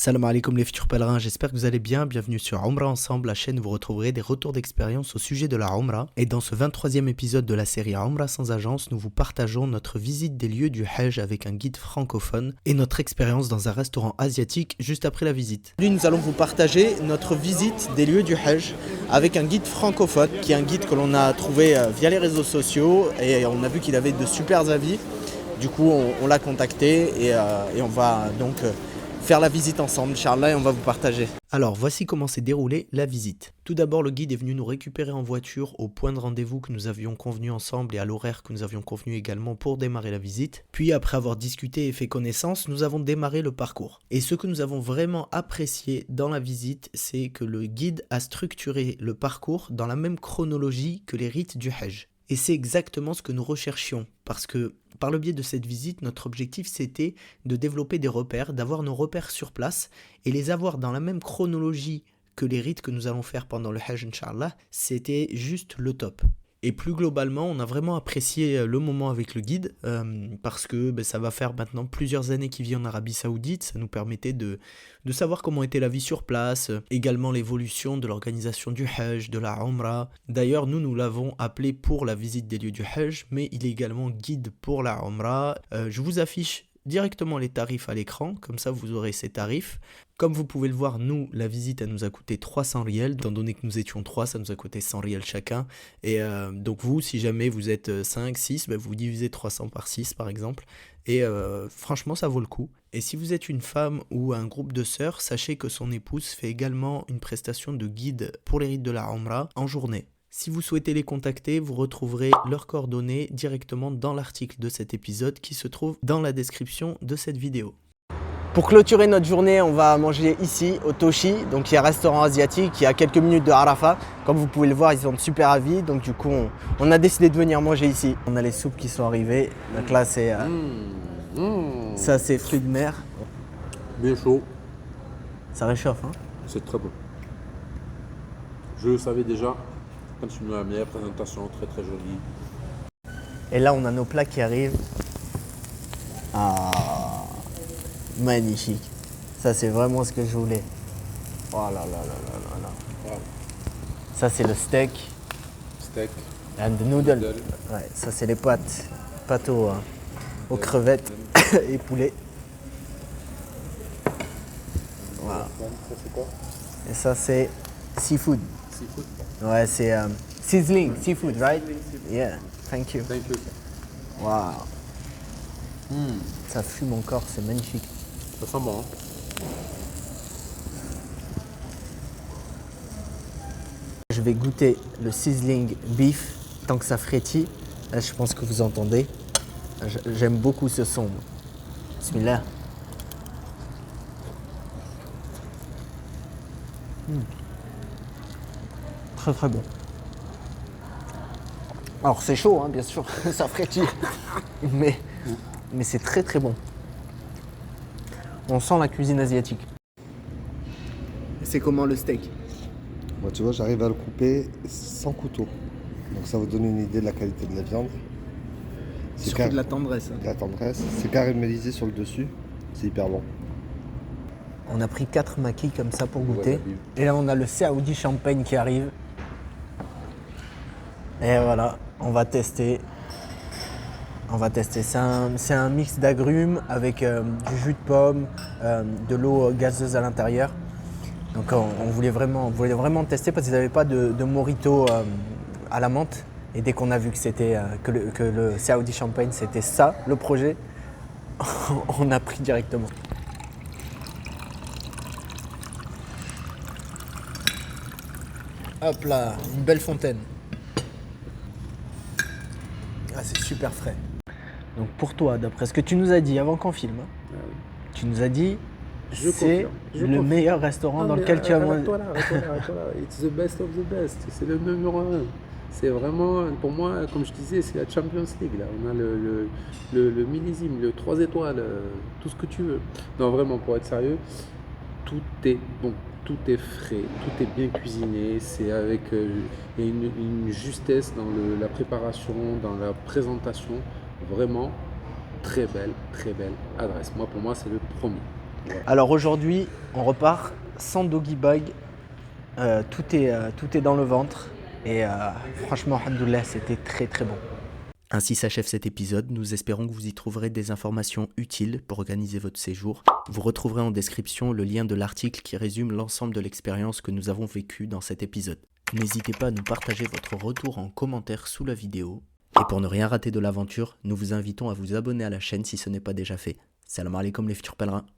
Salam alaikum les futurs pèlerins, j'espère que vous allez bien, bienvenue sur Umrah Ensemble, la chaîne où vous retrouverez des retours d'expérience au sujet de la Umrah. Et dans ce 23e épisode de la série Umrah sans agence, nous vous partageons notre visite des lieux du Hajj avec un guide francophone et notre expérience dans un restaurant asiatique juste après la visite. Aujourd'hui nous allons vous partager notre visite des lieux du Hajj avec un guide francophone, qui est un guide que l'on a trouvé via les réseaux sociaux et on a vu qu'il avait de super avis. Du coup on l'a contacté et on va donc faire la visite ensemble, Inch'Allah, et on va vous partager. Alors, voici comment s'est déroulée la visite. Tout d'abord, le guide est venu nous récupérer en voiture au point de rendez-vous que nous avions convenu ensemble et à l'horaire que nous avions convenu également pour démarrer la visite. Puis, après avoir discuté et fait connaissance, nous avons démarré le parcours. Et ce que nous avons vraiment apprécié dans la visite, c'est que le guide a structuré le parcours dans la même chronologie que les rites du Hajj. Et c'est exactement ce que nous recherchions, parce que par le biais de cette visite, notre objectif c'était de développer des repères, d'avoir nos repères sur place et les avoir dans la même chronologie que les rites que nous allons faire pendant le Hajj, Inch'Allah, c'était juste le top. Et plus globalement, on a vraiment apprécié le moment avec le guide parce que ça va faire maintenant plusieurs années qu'il vit en Arabie Saoudite. Ça nous permettait de savoir comment était la vie sur place, également l'évolution de l'organisation du Hajj, de la Umrah. D'ailleurs, nous l'avons appelé pour la visite des lieux du Hajj, mais il est également guide pour la Umrah. Je vous affiche directement les tarifs à l'écran, comme ça vous aurez ces tarifs. Comme vous pouvez le voir, nous, la visite, elle nous a coûté 300 riels, étant donné que nous étions 3, ça nous a coûté 100 riels chacun. Et donc vous, si jamais vous êtes 5, 6, vous divisez 300 par 6 par exemple. Et franchement, ça vaut le coup. Et si vous êtes une femme ou un groupe de sœurs, sachez que son épouse fait également une prestation de guide pour les rites de la Umrah en journée. Si vous souhaitez les contacter, vous retrouverez leurs coordonnées directement dans l'article de cet épisode qui se trouve dans la description de cette vidéo. Pour clôturer notre journée, on va manger ici au Toshi, donc il y a un restaurant asiatique qui est à quelques minutes de Arafat. Comme vous pouvez le voir, ils sont de super avis, donc du coup on a décidé de venir manger ici. On a les soupes qui sont arrivées, donc là c'est ça c'est fruits de mer. Bien chaud. Ça réchauffe hein. C'est très bon. Je le savais déjà. Continue à la présentation, très très jolie. Et là on a nos plats qui arrivent. Ah, magnifique. Ça c'est vraiment ce que je voulais. Oh là là là là là là. Wow. Ça c'est le steak. Steak. And the noodle. Ouais, ça c'est les pâtes. Pâtes aux crevettes et poulet. Voilà. Ça c'est quoi? Et ça c'est seafood. Seafood. Ouais, c'est sizzling seafood, right? Yeah, thank you. Thank you. Wow. Ça fume encore, c'est magnifique. Ça sent bon. Hein? Je vais goûter le sizzling beef tant que ça frétille. Là, je pense que vous entendez. J'aime beaucoup ce son. Bismillah. Très très bon. Alors c'est chaud, hein, bien sûr, ça frétille, mais c'est très très bon. On sent la cuisine asiatique. C'est comment le steak? Moi, tu vois, j'arrive à le couper sans couteau. Donc ça vous donne une idée de la qualité de la viande. C'est Surtout de la tendresse. La tendresse. C'est caramélisé sur le dessus. C'est hyper bon. On a pris 4 maquis comme ça pour goûter. Ouais, Et là, on a le Saoudi Champagne qui arrive. Et voilà, on va tester. C'est un mix d'agrumes avec du jus de pomme, de l'eau gazeuse à l'intérieur. Donc on voulait vraiment tester parce qu'ils n'avaient pas de mojito à la menthe. Et dès qu'on a vu que c'était que le Saoudi Champagne c'était ça, le projet, on a pris directement. Hop là, une belle fontaine. Ah, c'est super frais. Donc pour toi, d'après ce que tu nous as dit avant qu'on filme, tu nous as dit c'est le meilleur restaurant dans lequel tu as mangé. Arrête-toi là. It's the best of the best. C'est le numéro 1. C'est vraiment, pour moi, comme je disais, c'est la Champions League. Là. On a le millésime, le 3 étoiles, tout ce que tu veux. Non, vraiment, pour être sérieux, tout est bon. Tout est frais, tout est bien cuisiné, c'est avec une justesse dans la préparation, dans la présentation, vraiment très belle adresse. Pour moi, c'est le premier. Alors aujourd'hui, On repart sans doggy bag. Tout est dans le ventre. Et franchement, alhamdoulilah, c'était très très bon. Ainsi s'achève cet épisode. Nous espérons que vous y trouverez des informations utiles pour organiser votre séjour. Vous retrouverez en description le lien de l'article qui résume l'ensemble de l'expérience que nous avons vécue dans cet épisode. N'hésitez pas à nous partager votre retour en commentaire sous la vidéo. Et pour ne rien rater de l'aventure, nous vous invitons à vous abonner à la chaîne si ce n'est pas déjà fait. Salam alaikum les futurs pèlerins.